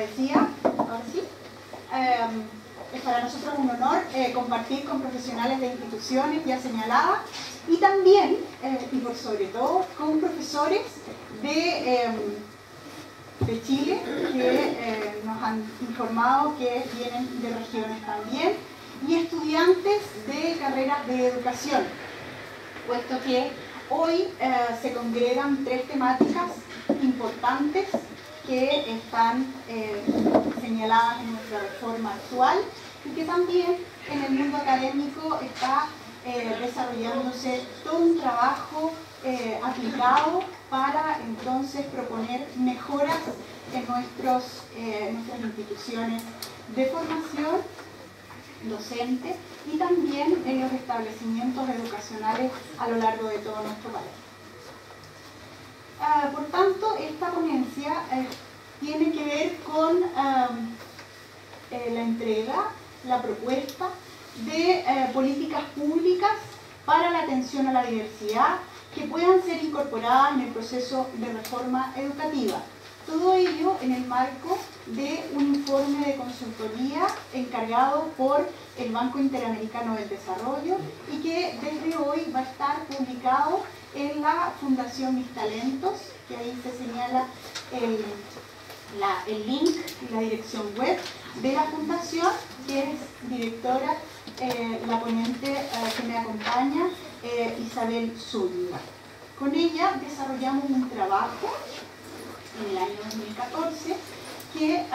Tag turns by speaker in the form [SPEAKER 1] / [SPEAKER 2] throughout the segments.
[SPEAKER 1] decía, ahora sí, es para nosotros un honor compartir con profesionales de instituciones ya señaladas y también, y por sobre todo, con profesores de Chile que nos han informado que vienen de regiones también y estudiantes de carreras de educación, puesto que hoy se congregan tres temáticas importantes que están señaladas en nuestra reforma actual y que también en el mundo académico está desarrollándose todo un trabajo aplicado para entonces proponer mejoras en nuestras instituciones de formación docente y también en los establecimientos educacionales a lo largo de todo nuestro país. Por tanto, esta ponencia tiene que ver con la entrega, la propuesta de políticas públicas para la atención a la diversidad que puedan ser incorporadas en el proceso de reforma educativa. Todo ello en el marco de un informe de consultoría encargado por el Banco Interamericano del Desarrollo y que desde hoy va a estar publicado en la Fundación Mis Talentos, que ahí se señala el link y la dirección web de la fundación, que es directora, la ponente que me acompaña, Isabel Zúñiga. Con ella desarrollamos un trabajo en el año 2014 que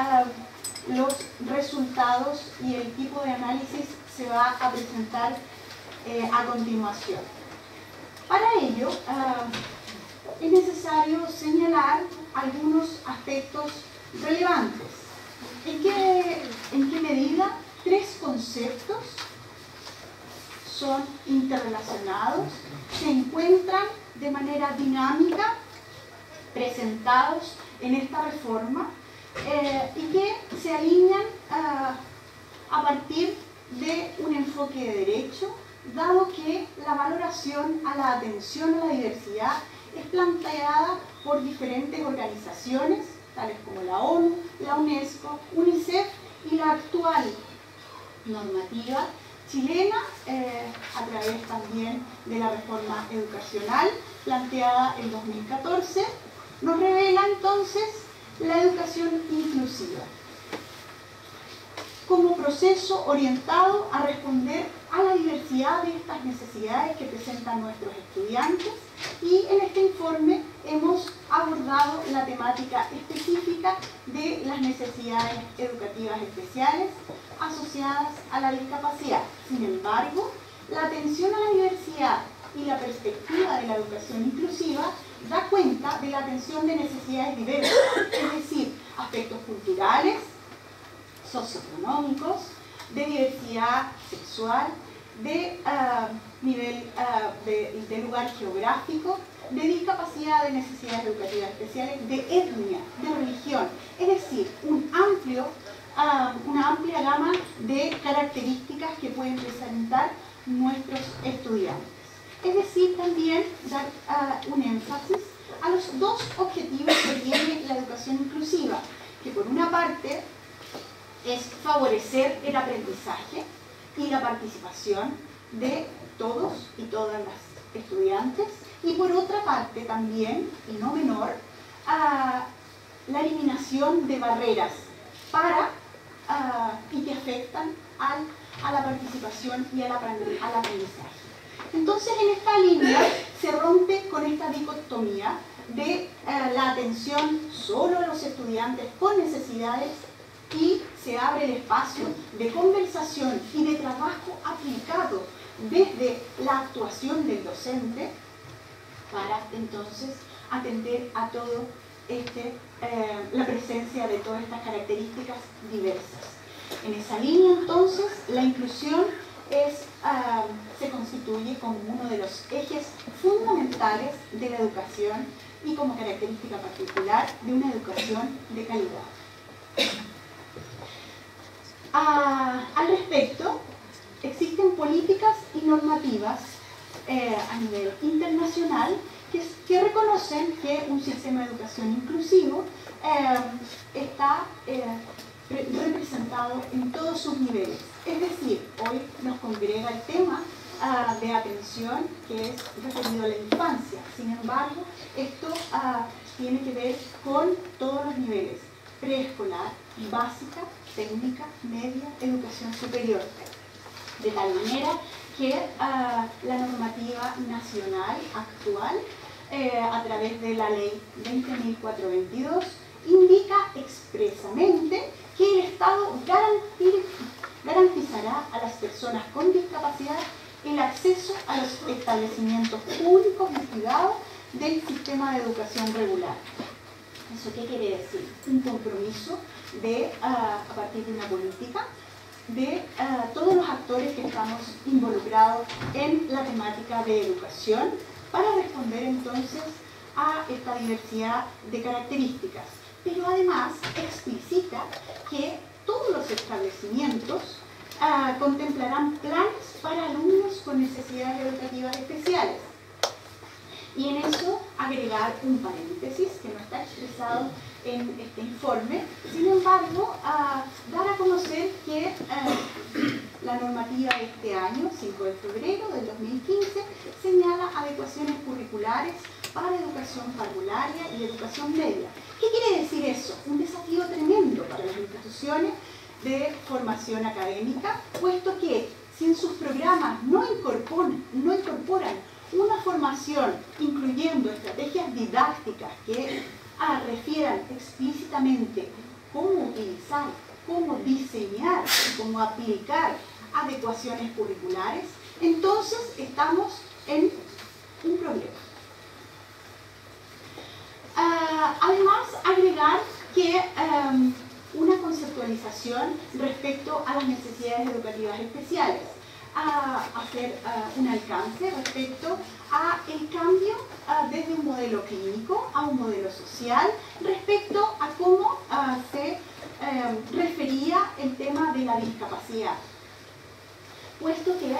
[SPEAKER 1] los resultados y el tipo de análisis se va a presentar a continuación. Para ello es necesario señalar algunos aspectos relevantes. ¿En qué medida tres conceptos son interrelacionados, se encuentran de manera dinámica presentados en esta reforma y que se alinean a partir de un enfoque de derecho, dado que la valoración a la atención a la diversidad es planteada por diferentes organizaciones, tales como la ONU, la UNESCO, UNICEF y la actual normativa chilena, a través también de la reforma educacional planteada en 2014, nos revela entonces la educación inclusiva como proceso orientado a responder a la diversidad de estas necesidades que presentan nuestros estudiantes, y en este informe hemos abordado la temática específica de las necesidades educativas especiales asociadas a la discapacidad. Sin embargo, la atención a la diversidad y la perspectiva de la educación inclusiva da cuenta de la atención de necesidades diversas, es decir, aspectos culturales, socioeconómicos, de diversidad sexual, de nivel de lugar geográfico, de discapacidad, de necesidades educativas especiales, de etnia, de religión, es decir, una amplia gama de características que pueden presentar nuestros estudiantes. Es decir, también dar un énfasis a los dos objetivos que tiene la educación inclusiva, que por una parte es favorecer el aprendizaje y la participación de todos y todas las estudiantes, y por otra parte también, y no menor, la eliminación de barreras y que afectan a la participación y al aprendizaje. Entonces, en esta línea se rompe con esta dicotomía de la atención solo a los estudiantes con necesidades y se abre el espacio de conversación y de trabajo aplicado desde la actuación del docente para entonces atender a todo la presencia de todas estas características diversas. En esa línea entonces la inclusión se constituye como uno de los ejes fundamentales de la educación y como característica particular de una educación de calidad. Al respecto, existen políticas y normativas a nivel internacional que reconocen que un sistema de educación inclusivo está representado en todos sus niveles. Es decir, hoy nos congrega el tema de atención que es referido a la infancia. Sin embargo, esto tiene que ver con todos los niveles: preescolar, básica, técnica, media, educación superior. De tal manera que la normativa nacional actual, a través de la ley 20.422, indica expresamente que el Estado garantizará a las personas con discapacidad el acceso a los establecimientos públicos y privados del sistema de educación regular. ¿Eso qué quiere decir? Un compromiso de, a partir de una política, de todos los actores que estamos involucrados en la temática de educación para responder entonces a esta diversidad de características. Pero además explicita que todos los establecimientos contemplarán planes para alumnos con necesidades educativas especiales. Y en eso agregar un paréntesis que no está expresado en este informe. Sin embargo, dar a conocer que la normativa de este año, 5 de febrero del 2015, señala adecuaciones curriculares para educación parvularia y educación media. ¿Qué quiere decir eso? Un desafío tremendo para las instituciones de formación académica, puesto que si en sus programas no incorporan una formación incluyendo estrategias didácticas que refieran explícitamente cómo utilizar, cómo diseñar y cómo aplicar adecuaciones curriculares, entonces estamos en un problema. Además, agregar que una conceptualización respecto a las necesidades educativas especiales, hacer un alcance respecto a el cambio desde un modelo clínico a un modelo social respecto a cómo se refería el tema de la discapacidad, puesto que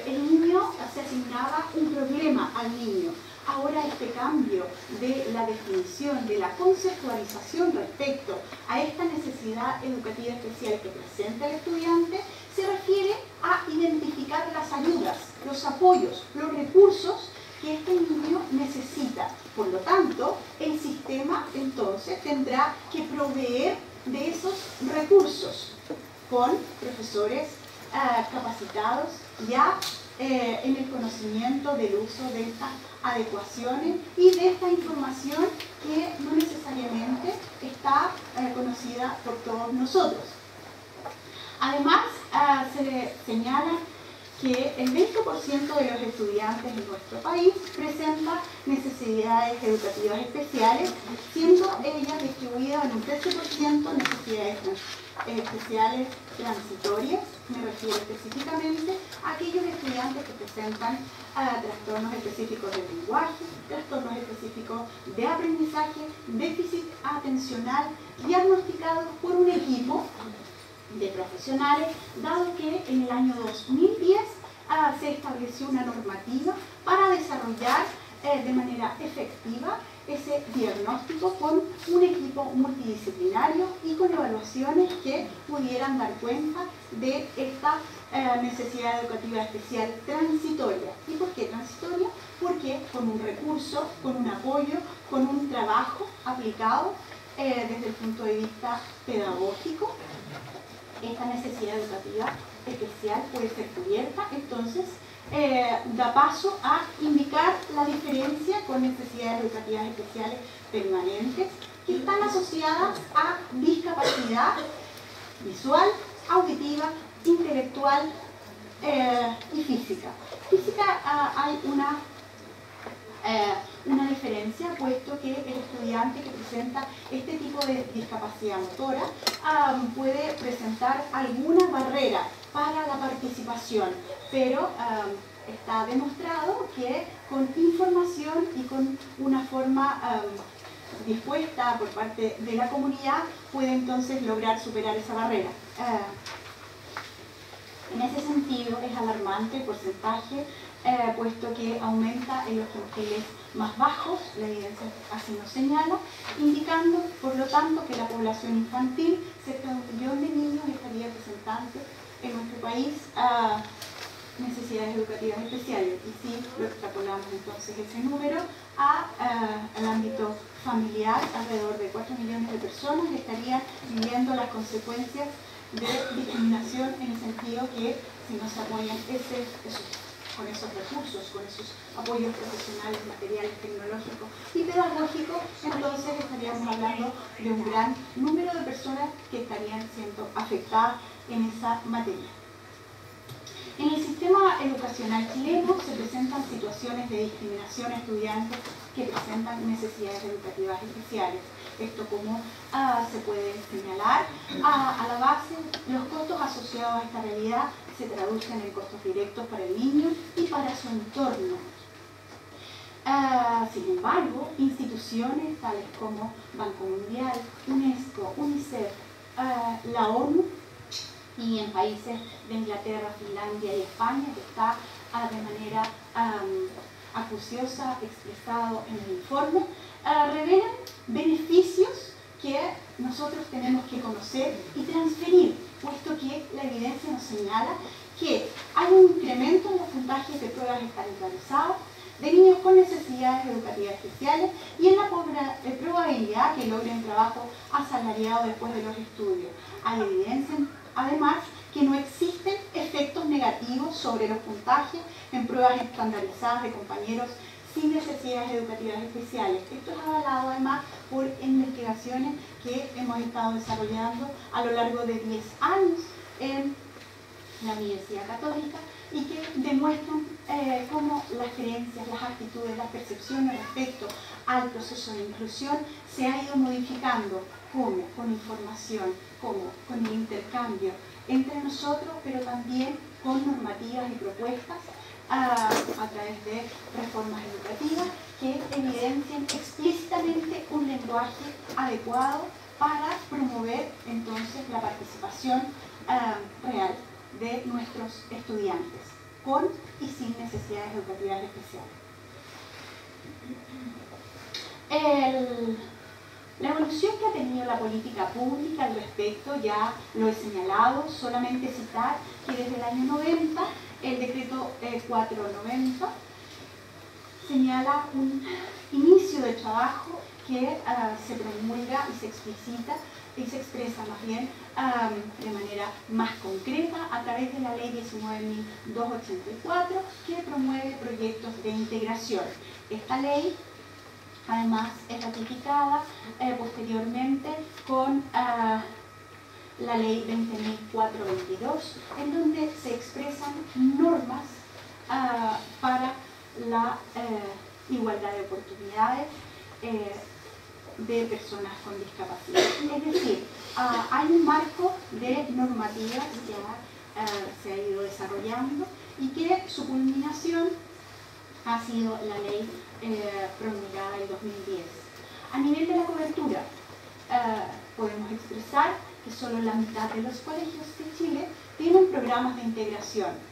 [SPEAKER 1] el niño se asignaba un problema al niño. Ahora este cambio de la definición, de la conceptualización respecto a esta necesidad educativa especial que presenta el estudiante, se refiere a identificar las ayudas, los apoyos, los recursos que este niño necesita. Por lo tanto, el sistema entonces tendrá que proveer de esos recursos con profesores capacitados ya en el conocimiento del uso de estas adecuaciones y de esta información que no necesariamente está conocida por todos nosotros. Además, se señala que el 20% de los estudiantes en nuestro país presenta necesidades educativas especiales, siendo ellas distribuidas en un 13% necesidades especiales transitorias. Me refiero específicamente a aquellos estudiantes que presentan trastornos específicos del lenguaje, trastornos específicos de aprendizaje, déficit atencional, diagnosticados por un equipo de profesionales, dado que en el año 2010 se estableció una normativa para desarrollar de manera efectiva ese diagnóstico con un equipo multidisciplinario y con evaluaciones que pudieran dar cuenta de esta necesidad educativa especial transitoria. ¿Y por qué transitoria? Porque con un recurso, con un apoyo, con un trabajo aplicado desde el punto de vista pedagógico, esta necesidad educativa especial puede ser cubierta. Entonces da paso a indicar la diferencia con necesidades educativas especiales permanentes que están asociadas a discapacidad visual, auditiva, intelectual y física. Física hay una diferencia, puesto que el estudiante que presenta este tipo de discapacidad motora puede presentar alguna barrera para la participación, pero está demostrado que con información y con una forma dispuesta por parte de la comunidad puede entonces lograr superar esa barrera. En ese sentido es alarmante el porcentaje, puesto que aumenta en los quintiles más bajos, la evidencia así nos señala, indicando, por lo tanto, que la población infantil, cerca de 1 millón de niños, estaría presentando en nuestro país necesidades educativas especiales. Y si lo extrapolamos entonces ese número al ámbito familiar, alrededor de 4 millones de personas estarían viviendo las consecuencias de discriminación, en el sentido que si no se apoyan con esos recursos, con esos apoyos profesionales, materiales, tecnológicos y pedagógicos, entonces estaríamos hablando de un gran número de personas que estarían siendo afectadas en esa materia. En el sistema educacional chileno se presentan situaciones de discriminación a estudiantes que presentan necesidades educativas especiales. Esto, como se puede señalar, a la base, los costos asociados a esta realidad se traducen en costos directos para el niño y para su entorno. Sin embargo, instituciones tales como Banco Mundial, UNESCO, UNICEF, la ONU, y en países de Inglaterra, Finlandia y España, que está de manera acuciosa expresado en el informe, revelan beneficios que nosotros tenemos que conocer y transferir, puesto que la evidencia nos señala que hay un incremento en los puntajes de pruebas estandarizadas de niños con necesidades educativas especiales y en la probabilidad que logren trabajo asalariado después de los estudios. Hay evidencia, además, que no existen efectos negativos sobre los puntajes en pruebas estandarizadas de compañeros sin necesidades educativas especiales. Esto es avalado además por investigaciones que hemos estado desarrollando a lo largo de 10 años en la Universidad Católica y que demuestran cómo las creencias, las actitudes, las percepciones respecto al proceso de inclusión se ha ido modificando, como con información, como con el intercambio entre nosotros, pero también con normativas y propuestas a través de reformas educativas que evidencian explícitamente un lenguaje adecuado para promover entonces la participación real de nuestros estudiantes, con y sin necesidades educativas especiales. La evolución que ha tenido la política pública al respecto ya lo he señalado, solamente citar que desde el año 90 el decreto 490 señala un inicio de trabajo que se promulga y se explicita y se expresa más bien de manera más concreta a través de la ley 19.284 que promueve proyectos de integración. Esta ley además es ratificada posteriormente con la ley 20.422, en donde se expresan normas para la igualdad de oportunidades de personas con discapacidad. Es decir, hay un marco de normativas que se ha ido desarrollando y que su culminación ha sido la ley promulgada en 2010. A nivel de la cobertura, podemos expresar que solo la mitad de los colegios de Chile tienen programas de integración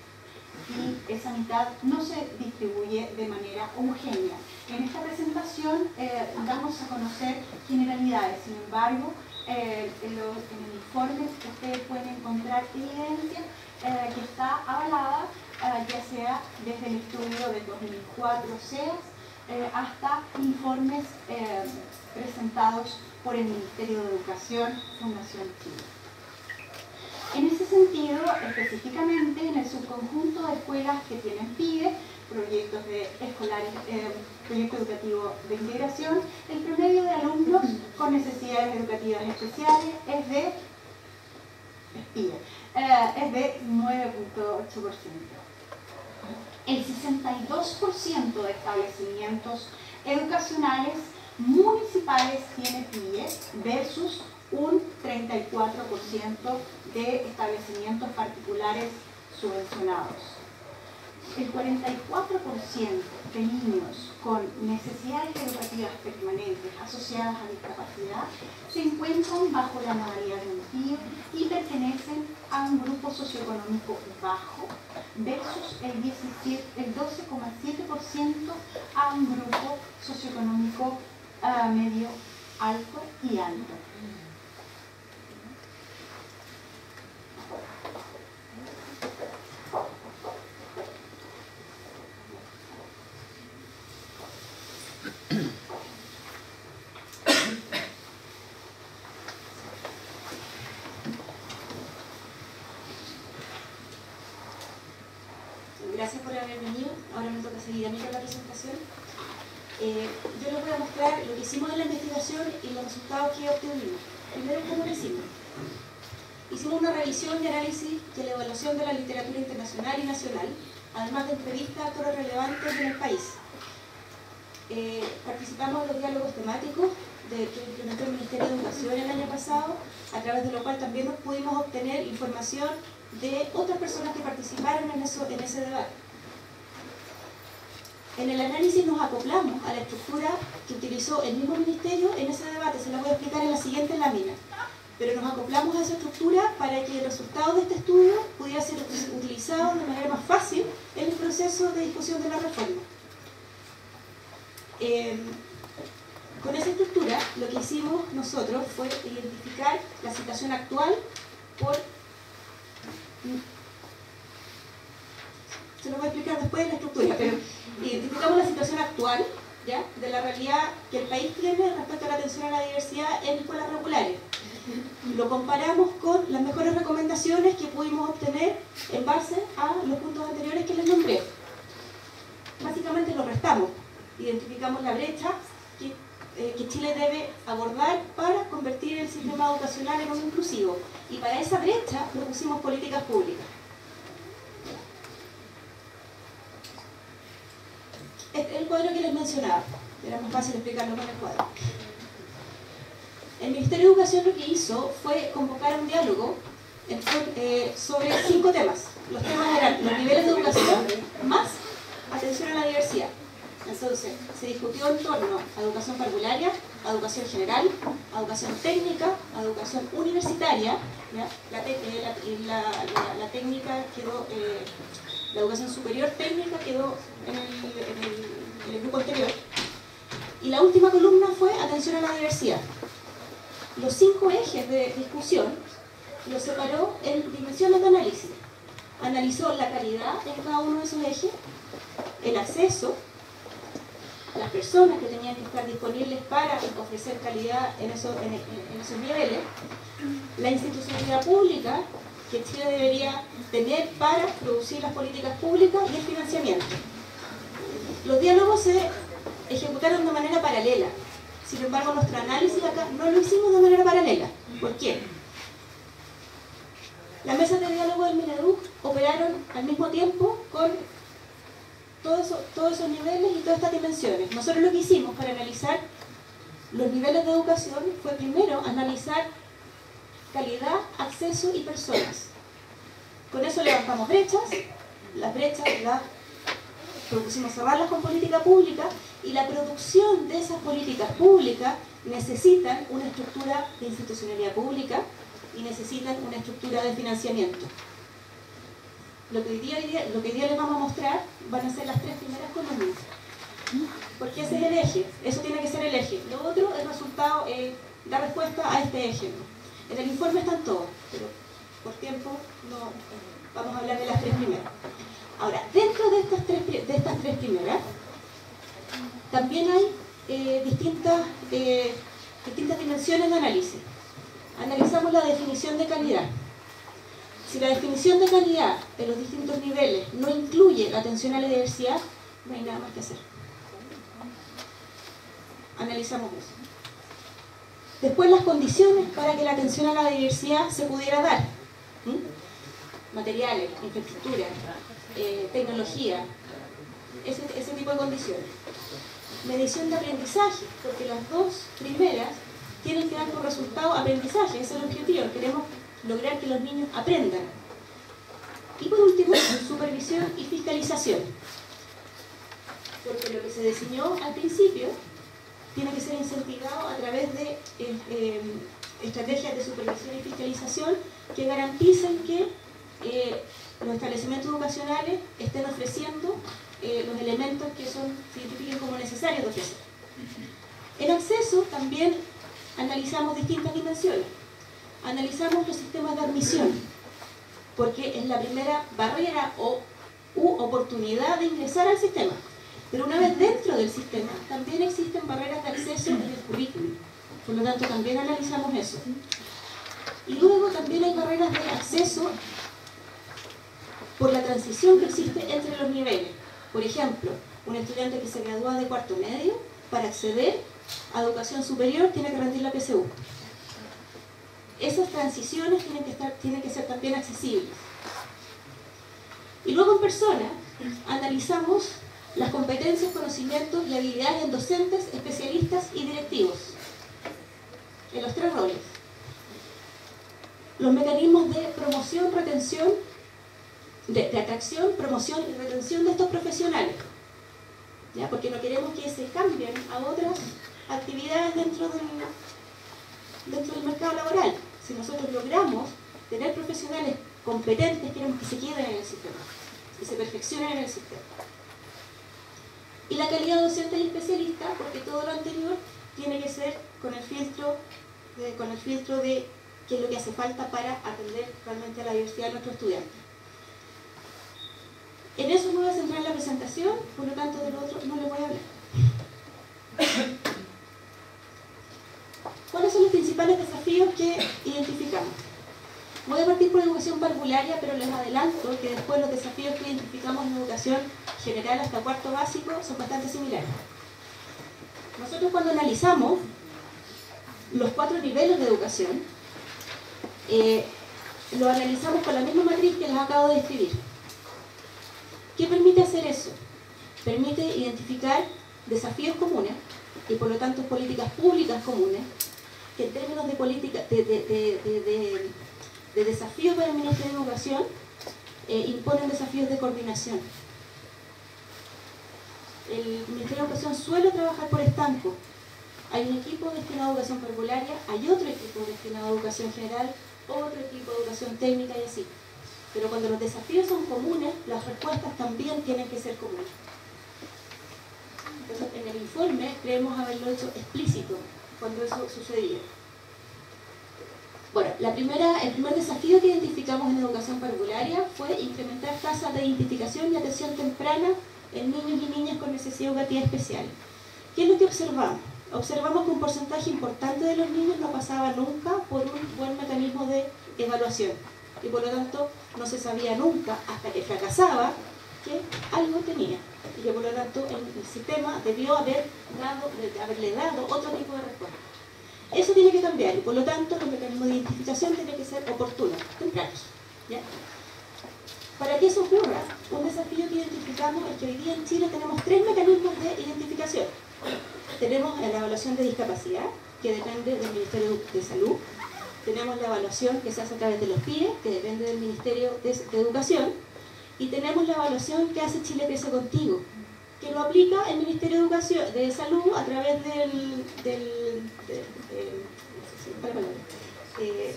[SPEAKER 1] y esa mitad no se distribuye de manera homogénea. En esta presentación damos a conocer generalidades, sin embargo, en el informe ustedes pueden encontrar evidencia que está avalada ya sea desde el estudio del 2004 CEAS hasta informes presentados por el Ministerio de Educación, Fundación Chile. En ese sentido, específicamente en el subconjunto de escuelas que tienen PIDE, proyectos proyecto educativo de integración, el promedio de alumnos con necesidades educativas especiales es de 9.8%. El 62% de establecimientos educacionales municipales tiene PIE versus un 34% de establecimientos particulares subvencionados. El 44% de niños con necesidades educativas permanentes asociadas a discapacidad se encuentran bajo la modalidad de un PIE y pertenecen a un grupo socioeconómico bajo versus el 12,7% a un grupo socioeconómico medio alto y alto.
[SPEAKER 2] Gracias por haber venido. Ahora me toca seguir a mí con la presentación. Yo les voy a mostrar lo que hicimos en la investigación y los resultados que obtuvimos. Primero, ¿cómo lo hicimos? Hicimos una revisión y análisis de la evaluación de la literatura internacional y nacional, además de entrevistas a actores relevantes en el país. Participamos en los diálogos temáticos que implementó el Ministerio de Educación el año pasado, a través de lo cual también nos pudimos obtener información de otras personas que participaron en ese debate. En el análisis nos acoplamos a la estructura que utilizó el mismo Ministerio en ese debate, se la voy a explicar en la siguiente lámina. Pero nos acoplamos a esa estructura para que el resultado de este estudio pudiera ser utilizado de manera más fácil en el proceso de discusión de la reforma. Con esa estructura, lo que hicimos nosotros fue identificar la situación actual por... Se lo voy a explicar después de la estructura, pero identificamos la situación actual, ¿ya?, de la realidad que el país tiene respecto a la atención a la diversidad en escuelas regulares. Lo comparamos con las mejores recomendaciones que pudimos obtener en base a los puntos anteriores que les nombré. Básicamente lo restamos, identificamos la brecha que Chile debe abordar para convertir el sistema educacional en uno inclusivo. Y para esa brecha propusimos políticas públicas. Este es el cuadro que les mencionaba. Era más fácil explicarlo con el cuadro. El Ministerio de Educación lo que hizo fue convocar un diálogo sobre 5 temas. Los temas eran los niveles de educación más atención a la diversidad. Entonces, se discutió en torno a educación parvularia, a educación general, a educación técnica, a educación universitaria, ¿ya? La técnica quedó, la educación superior técnica quedó en el grupo anterior. Y la última columna fue atención a la diversidad. Los 5 ejes de discusión los separó en dimensiones de análisis. Analizó la calidad en cada uno de esos ejes, el acceso, las personas que tenían que estar disponibles para ofrecer calidad en esos niveles, la institucionalidad pública que Chile debería tener para producir las políticas públicas y el financiamiento. Los diálogos se ejecutaron de manera paralela. Sin embargo, nuestro análisis acá no lo hicimos de manera paralela. ¿Por qué? Las mesas de diálogo del Mineduc operaron al mismo tiempo con todos esos niveles y todas estas dimensiones. Nosotros lo que hicimos para analizar los niveles de educación fue primero analizar calidad, acceso y personas. Con eso levantamos brechas, las brechas las propusimos cerrarlas con política pública, y la producción de esas políticas públicas necesitan una estructura de institucionalidad pública y necesitan una estructura de financiamiento. Lo que hoy día les vamos a mostrar van a ser las 3 primeras columnas. Porque ese es el eje, eso tiene que ser el eje. Lo otro, el resultado, da respuesta a este eje. En el informe están todos, pero por tiempo no vamos a hablar de las 3 primeras. Ahora, dentro de estas tres primeras, también hay distintas dimensiones de análisis. Analizamos la definición de calidad. Si la definición de calidad de los distintos niveles no incluye la atención a la diversidad, no hay nada más que hacer. Analizamos eso. Después, las condiciones para que la atención a la diversidad se pudiera dar. Materiales, infraestructura, tecnología, ese tipo de condiciones. Medición de aprendizaje, porque las 2 primeras tienen que dar por resultado aprendizaje, ese es el objetivo, queremos lograr que los niños aprendan. Y por último, supervisión y fiscalización, porque lo que se diseñó al principio tiene que ser incentivado a través de estrategias de supervisión y fiscalización que garanticen que los establecimientos educacionales estén ofreciendo los elementos que se identifiquen como necesarios de ofrecer. En acceso también analizamos distintas dimensiones. Analizamos los sistemas de admisión, porque es la primera barrera u oportunidad de ingresar al sistema. Pero una vez dentro del sistema, también existen barreras de acceso en el currículum. Por lo tanto, también analizamos eso. Y luego también hay barreras de acceso por la transición que existe entre los niveles. Por ejemplo, un estudiante que se gradúa de cuarto medio, para acceder a educación superior tiene que rendir la PSU. Esas transiciones tienen que ser también accesibles. Y luego en persona analizamos las competencias, conocimientos y habilidades en docentes, especialistas y directivos, en los 3 roles. Los mecanismos de promoción, retención, de atracción, promoción y retención de estos profesionales, ¿ya? Porque no queremos que se cambien a otras actividades dentro del mercado laboral. Si nosotros logramos tener profesionales competentes, queremos que se queden en el sistema, que se perfeccionen en el sistema. Y la calidad docente y especialista, porque todo lo anterior tiene que ser con el filtro de qué es lo que hace falta para atender realmente a la diversidad de nuestros estudiantes. En eso me voy a centrar en la presentación, por lo tanto de lo otro no les voy a hablar. ¿Cuáles son los principales desafíos que identificamos? Voy a partir por educación parvularia, pero les adelanto que después los desafíos que identificamos en educación general hasta cuarto básico son bastante similares. Nosotros cuando analizamos los 4 niveles de educación, lo analizamos con la misma matriz que les acabo de describir. ¿Qué permite hacer eso? Permite identificar desafíos comunes y por lo tanto políticas públicas comunes que en términos de política, de desafíos para el Ministerio de Educación imponen desafíos de coordinación. El Ministerio de Educación suele trabajar por estancos. Hay un equipo destinado a educación parvularia, hay otro equipo destinado a educación general, otro equipo de educación técnica y así. Pero cuando los desafíos son comunes, las respuestas también tienen que ser comunes. Entonces, en el informe creemos haberlo hecho explícito cuando eso sucedía. Bueno, el primer desafío que identificamos en educación parvularia fue incrementar tasas de identificación y atención temprana en niños y niñas con necesidad educativa especial. ¿Qué es lo que observamos? Observamos que un porcentaje importante de los niños no pasaba nunca por un buen mecanismo de evaluación y por lo tanto no se sabía nunca hasta que fracasaba que algo tenía y que por lo tanto el sistema debió haberle dado otro tipo de respuesta. Eso tiene que cambiar y por lo tanto los mecanismos de identificación tienen que ser oportunos, tempranos, ¿ya? Para que eso ocurra, un desafío que identificamos es que hoy día en Chile tenemos 3 mecanismos de identificación. Tenemos la evaluación de discapacidad, que depende del Ministerio de Salud. Tenemos la evaluación que se hace a través de los PIE, que depende del Ministerio de Educación. Y tenemos la evaluación que hace Chile Crece Contigo, que lo aplica el Ministerio de Salud a través del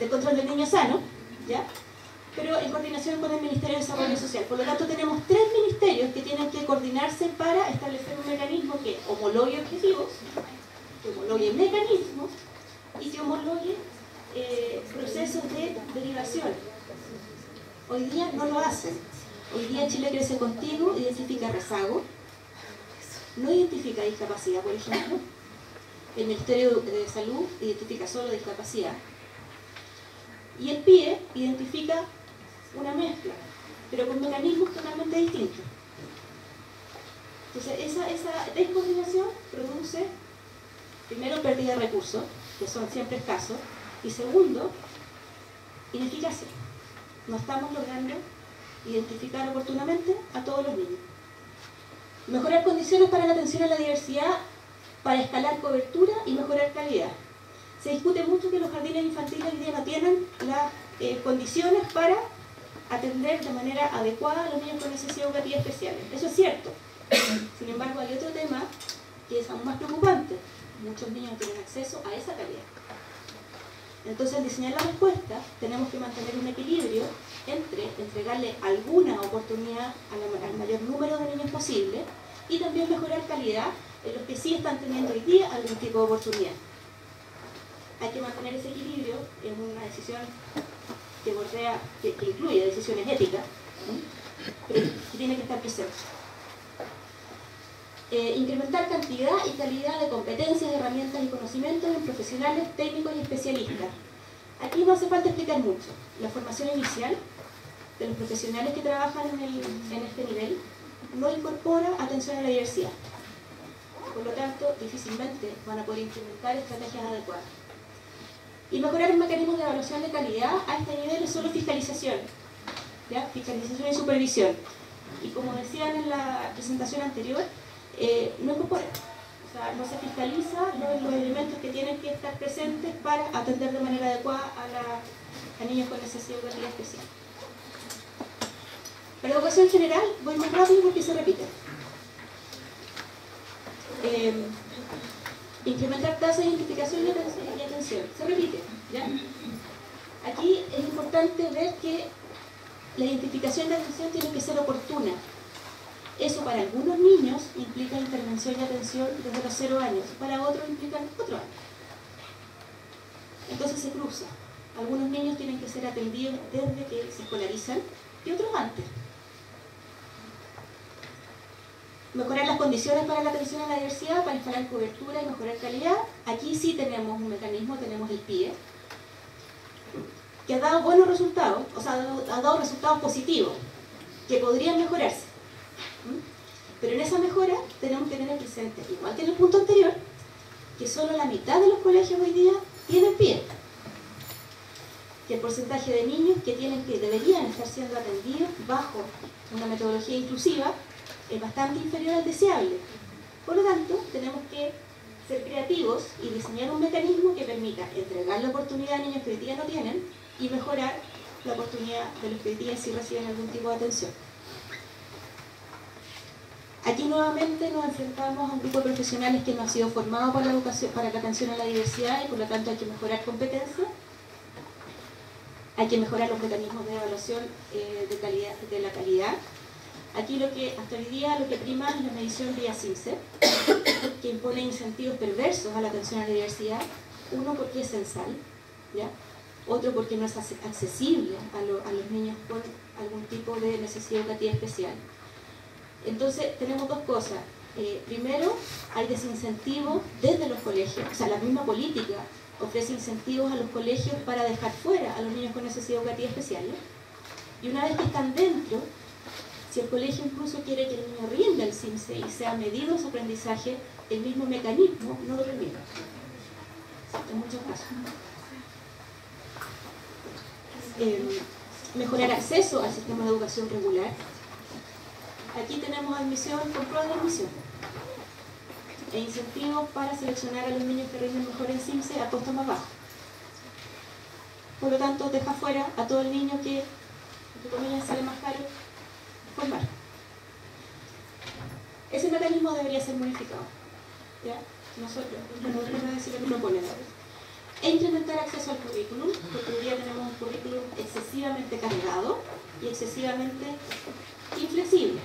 [SPEAKER 2] control del niño sano, ¿ya? Pero en coordinación con el Ministerio de Desarrollo Social. Por lo tanto, tenemos 3 ministerios que tienen que coordinarse para establecer un mecanismo que homologue objetivos, que homologue mecanismos y que homologue procesos de derivación. Hoy día no lo hacen. Hoy día Chile Crece Contigo identifica rezago, no identifica discapacidad, por ejemplo. El Ministerio de Salud identifica solo discapacidad. Y el PIE identifica una mezcla, pero con mecanismos totalmente distintos. Entonces, esa descoordinación produce, primero, pérdida de recursos, que son siempre escasos, y segundo, ineficacia. No estamos logrando identificar oportunamente a todos los niños. Mejorar condiciones para la atención a la diversidad, para escalar cobertura y mejorar calidad. Se discute mucho que los jardines infantiles hoy día no tienen las condiciones para atender de manera adecuada a los niños con necesidades educativas especiales. Eso es cierto. Sin embargo, hay otro tema que es aún más preocupante. Muchos niños no tienen acceso a esa calidad. Entonces, al diseñar la respuesta, tenemos que mantener un equilibrio entre entregarle alguna oportunidad al mayor número de niños posible y también mejorar calidad en los que sí están teniendo hoy día algún tipo de oportunidad. Hay que mantener ese equilibrio en una decisión que bordea, que incluye decisiones éticas, pero que tiene que estar presente. Incrementar cantidad y calidad de competencias, herramientas y conocimientos en profesionales, técnicos y especialistas. Aquí no hace falta explicar mucho. La formación inicial de los profesionales que trabajan en este nivel no incorpora atención a la diversidad. Por lo tanto, difícilmente van a poder implementar estrategias adecuadas. Y mejorar los mecanismos de evaluación de calidad a este nivel es solo fiscalización, ¿ya? Fiscalización y supervisión. Y como decían en la presentación anterior, no incorpora, o sea, no se fiscaliza los elementos que tienen que estar presentes para atender de manera adecuada a niños con necesidad educativa especial. Para la educación general voy más rápido porque se repite. Incrementar tasas de identificación y atención. Se repite, ¿ya? Aquí es importante ver que la identificación y atención tiene que ser oportuna. Eso para algunos niños implica intervención y atención desde los 0 años, para otros implica 4 años. Entonces se cruza. Algunos niños tienen que ser atendidos desde que se escolarizan y otros antes. Mejorar las condiciones para la atención a la diversidad, para instalar cobertura y mejorar calidad. Aquí sí tenemos un mecanismo, tenemos el PIE, que ha dado buenos resultados, o sea, ha dado resultados positivos, que podrían mejorarse. Pero en esa mejora tenemos que tener presente, igual que en el punto anterior, que solo la mitad de los colegios hoy día tienen PIE. Que el porcentaje de niños que deberían estar siendo atendidos bajo una metodología inclusiva es bastante inferior al deseable. Por lo tanto, tenemos que ser creativos y diseñar un mecanismo que permita entregar la oportunidad a niños que hoy día no tienen y mejorar la oportunidad de los que hoy día sí reciben algún tipo de atención. Aquí nuevamente nos enfrentamos a un grupo de profesionales que no ha sido formado para la atención a la diversidad y por lo tanto hay que mejorar competencias. Hay que mejorar los mecanismos de evaluación de la calidad. Aquí hasta hoy día lo que prima es la medición vía CIMSE, que impone incentivos perversos a la atención a la diversidad. Uno porque es censal, ¿ya? Otro porque no es accesible a los niños con algún tipo de necesidad educativa especial. Entonces tenemos dos cosas. Primero, hay desincentivos desde los colegios, o sea, la misma política ofrece incentivos a los colegios para dejar fuera a los niños con necesidad educativa especial. Y una vez que están dentro, si el colegio incluso quiere que el niño rinda el CIMSE y sea medido su aprendizaje, el mismo mecanismo no lo permite. En muchos casos. Mejorar acceso al sistema de educación regular. Aquí tenemos admisión, control de admisión e incentivos para seleccionar a los niños que rinden mejor en CIMSE a costo más bajo. Por lo tanto, deja fuera a todo el niño que, entre comillas, sale más caro formar. Ese mecanismo debería ser modificado, ¿ya? Nosotros, no podemos decir lo que proponen ahora. E incrementar acceso al currículum, porque hoy día tenemos un currículum excesivamente cargado y excesivamente inflexible.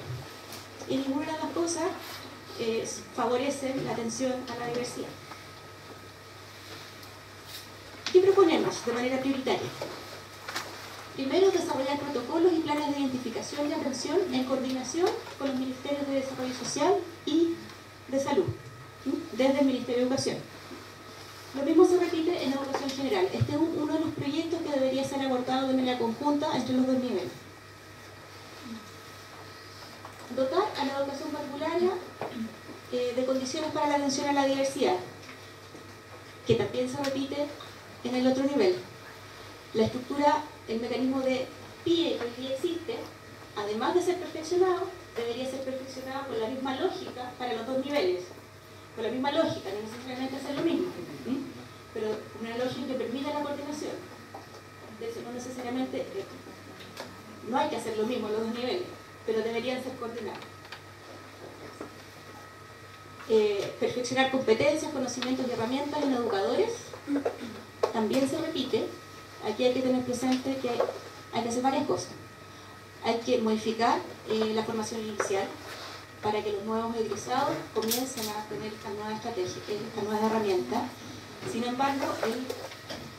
[SPEAKER 2] Y ninguna de las cosas favorece la atención a la diversidad. ¿Qué proponemos de manera prioritaria? Primero, desarrollar protocolos y planes de identificación y atención en coordinación con los Ministerios de Desarrollo Social y de Salud, desde el Ministerio de Educación. Lo mismo se repite en educación general. Este es uno de los proyectos que debería ser abordado de manera conjunta entre los dos niveles. Dotar a la educación parvularia de condiciones para la atención a la diversidad, que también se repite en el otro nivel. La estructura, el mecanismo de PIE que hoy día existe, además de ser perfeccionado, debería ser perfeccionado con la misma lógica para los dos niveles. Con la misma lógica, no necesariamente hacer lo mismo, pero una lógica que permita la coordinación. De eso no necesariamente, no hay que hacer lo mismo en los dos niveles, pero deberían ser coordinados. Perfeccionar competencias, conocimientos y herramientas en educadores, también se repite. Aquí hay que tener presente que hay que hacer varias cosas. Hay que modificar la formación inicial, para que los nuevos egresados comiencen a tener esta nueva estrategia, esta nueva herramienta. Sin embargo, el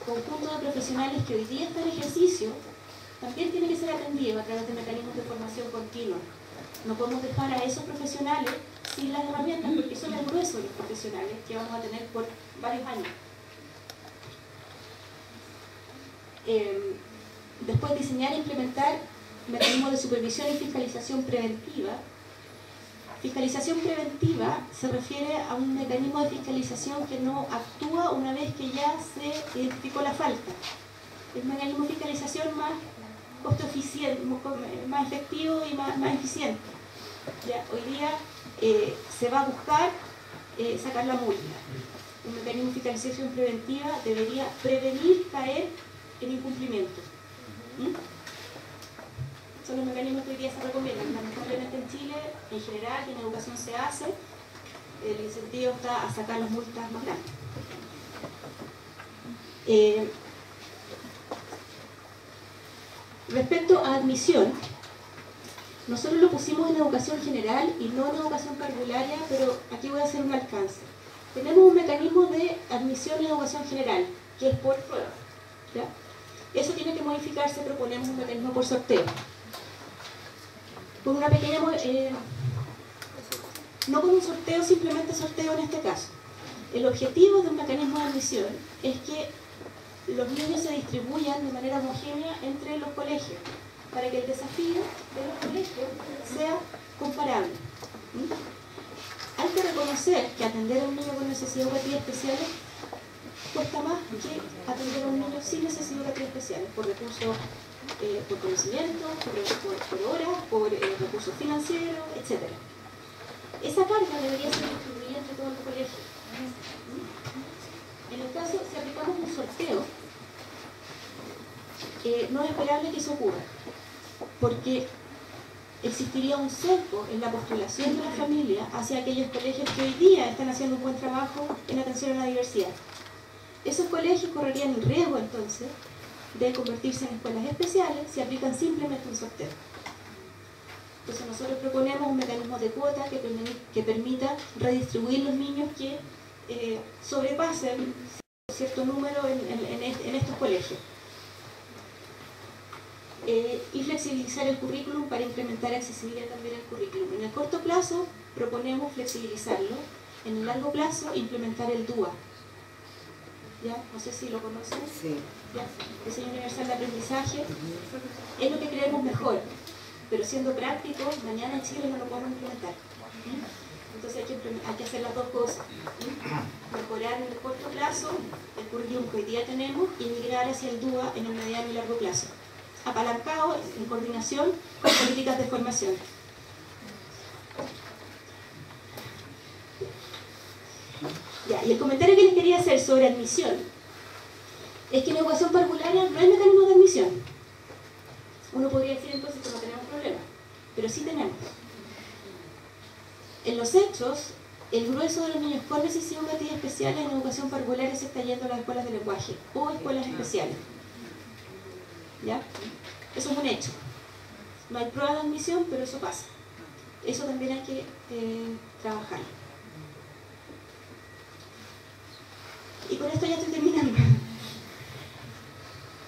[SPEAKER 2] conjunto de profesionales que hoy día está en ejercicio también tiene que ser atendido a través de mecanismos de formación continua. No podemos dejar a esos profesionales sin las herramientas, porque son el grueso de los profesionales que vamos a tener por varios años. Después, diseñar e implementar mecanismos de supervisión y fiscalización preventiva. Fiscalización preventiva se refiere a un mecanismo de fiscalización que no actúa una vez que ya se identificó la falta. Es un mecanismo de fiscalización más costo eficiente, más efectivo y más eficiente. Ya, hoy día se va a buscar sacar la multa. Un mecanismo de fiscalización preventiva debería prevenir caer en incumplimiento. Son los mecanismos que hoy día se recomiendan. Lamentablemente en Chile, en general, y en educación se hace, el incentivo está a sacar las multas más grandes. Respecto a admisión, nosotros lo pusimos en educación general y no en educación parvularia, pero aquí voy a hacer un alcance. Tenemos un mecanismo de admisión en educación general, que es por prueba. ¿Ya? Eso tiene que modificarse, proponemos un mecanismo por sorteo. Con una pequeña... no con un sorteo, simplemente sorteo en este caso. El objetivo de un mecanismo de admisión es que los niños se distribuyan de manera homogénea entre los colegios, para que el desafío de los colegios sea comparable. Hay que reconocer que atender a un niño con necesidades educativas especiales cuesta más que atender a un niño sin necesidades educativas especiales, por recursos, por conocimiento, por horas, por recursos financieros, etc. Esa carga debería ser distribuida entre todos los colegios. En el caso, si aplicamos un sorteo, no es esperable que eso ocurra, porque existiría un sesgo en la postulación de la familia hacia aquellos colegios que hoy día están haciendo un buen trabajo en atención a la diversidad. Esos colegios correrían el riesgo entonces de convertirse en escuelas especiales si aplican simplemente un sorteo. Entonces nosotros proponemos un mecanismo de cuota que permita redistribuir los niños que sobrepasen cierto número en estos colegios. Y flexibilizar el currículum para implementar accesibilidad también al currículum. En el corto plazo proponemos flexibilizarlo, en el largo plazo implementar el DUA. ¿Ya? No sé si lo conocen.
[SPEAKER 3] Sí.
[SPEAKER 2] ¿Ya? Diseño universal de aprendizaje es lo que creemos mejor, pero siendo práctico, mañana en Chile no lo podemos implementar. Entonces hay que hacer las dos cosas. Mejorar en el corto plazo el currículum que hoy día tenemos y migrar hacia el DUA en el mediano y largo plazo, apalancado en coordinación con políticas de formación. Ya, y el comentario que les quería hacer sobre admisión es que en educación parvularia no hay mecanismo de admisión. Uno podría decir entonces que no tenemos problema, pero sí tenemos. En los hechos, el grueso de los niños con necesidades educativas especiales en educación parvularia se está yendo a las escuelas de lenguaje o escuelas especiales. ¿Ya? Eso es un hecho. No hay prueba de admisión, pero eso pasa. Eso también hay que trabajar. Y con esto ya estoy terminando.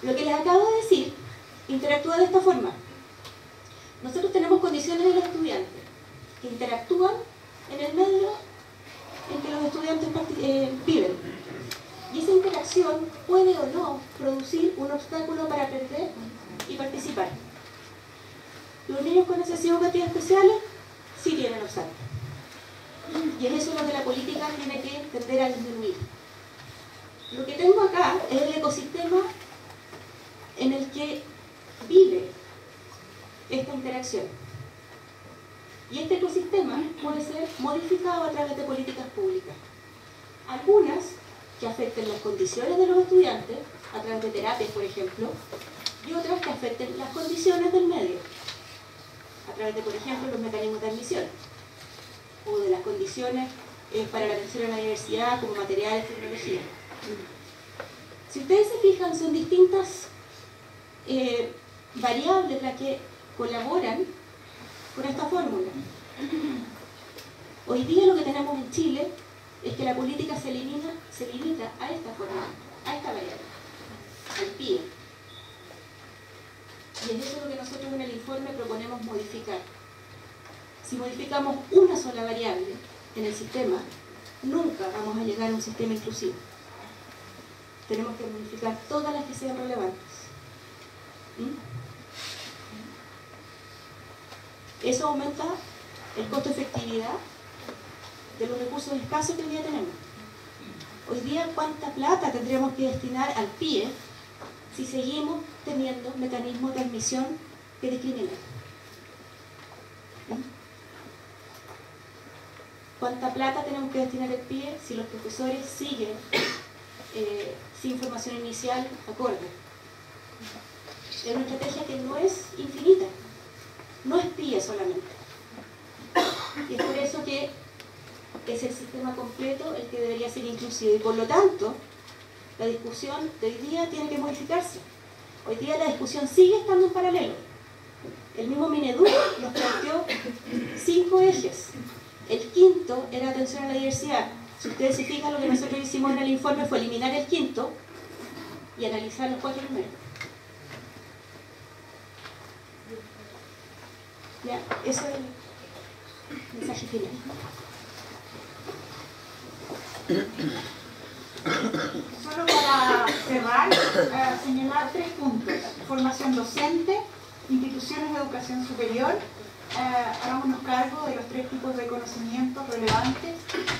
[SPEAKER 2] Lo que les acabo de decir interactúa de esta forma. Nosotros tenemos condiciones de los estudiantes que interactúan en el medio en que los estudiantes viven. Y esa interacción puede o no producir un obstáculo para aprender y participar. Los niños con necesidades educativas especiales sí tienen obstáculos. Y es eso lo que la política tiene que tender a disminuir. Lo que tengo acá es el ecosistema en el que vive esta interacción. Y este ecosistema puede ser modificado a través de políticas públicas. Algunas que afecten las condiciones de los estudiantes, a través de terapias, por ejemplo, y otras que afecten las condiciones del medio, a través de, por ejemplo, los mecanismos de admisión, o de las condiciones para la atención a la diversidad, como materiales, tecnología. Si ustedes se fijan, son distintas variables las que colaboran con esta fórmula. Hoy día lo que tenemos en Chile es que la política se limita a esta forma, a esta variable, al PIE. Y es eso lo que nosotros en el informe proponemos modificar. Si modificamos una sola variable en el sistema, nunca vamos a llegar a un sistema inclusivo. Tenemos que modificar todas las que sean relevantes. Eso aumenta el costo-efectividad de los recursos escasos que hoy día tenemos. Hoy día, ¿cuánta plata tendríamos que destinar al PIE si seguimos teniendo mecanismos de admisión que discriminan? ¿Cuánta plata tenemos que destinar al PIE si los profesores siguen sin formación inicial acorde? Es una estrategia que no es infinita, no es PIE solamente. Y es por eso que es el sistema completo el que debería ser inclusivo. Y por lo tanto, la discusión de hoy día tiene que modificarse. Hoy día la discusión sigue estando en paralelo. El mismo Mineduc nos planteó 5 ejes. El quinto era atención a la diversidad. Si ustedes se fijan, lo que nosotros hicimos en el informe fue eliminar el quinto y analizar los 4 primeros. Ya, eso es el mensaje final.
[SPEAKER 1] Solo para cerrar, señalar 3 puntos. Formación docente, instituciones de educación superior. Hagámonos cargo de los 3 tipos de conocimientos relevantes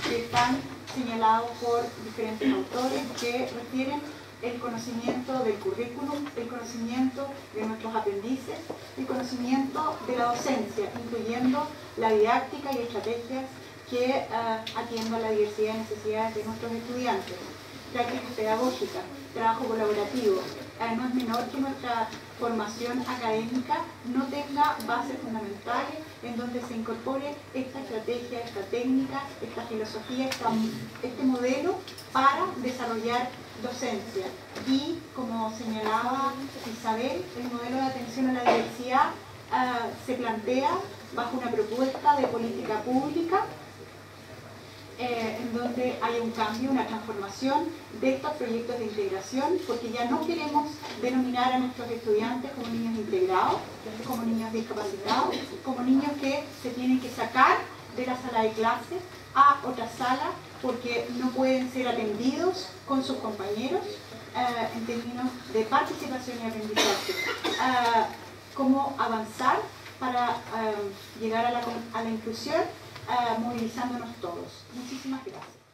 [SPEAKER 1] que están señalados por diferentes autores que refieren el conocimiento del currículum, el conocimiento de nuestros aprendices, el conocimiento de la docencia, incluyendo la didáctica y estrategias que atiendan a la diversidad y necesidades de nuestros estudiantes. Prácticas pedagógicas, trabajo colaborativo. No es menor que nuestra formación académica no tenga bases fundamentales en donde se incorpore esta estrategia, esta técnica, esta filosofía, este modelo para desarrollar docencia. Y como señalaba Isabel, el modelo de atención a la diversidad se plantea bajo una propuesta de política pública en donde hay un cambio, una transformación de estos proyectos de integración, porque ya no queremos denominar a nuestros estudiantes como niños integrados, como niños discapacitados, como niños que se tienen que sacar de la sala de clases a otra sala porque no pueden ser atendidos con sus compañeros en términos de participación y aprendizaje. Cómo avanzar para llegar a la inclusión movilizándonos todos. Muchísimas gracias.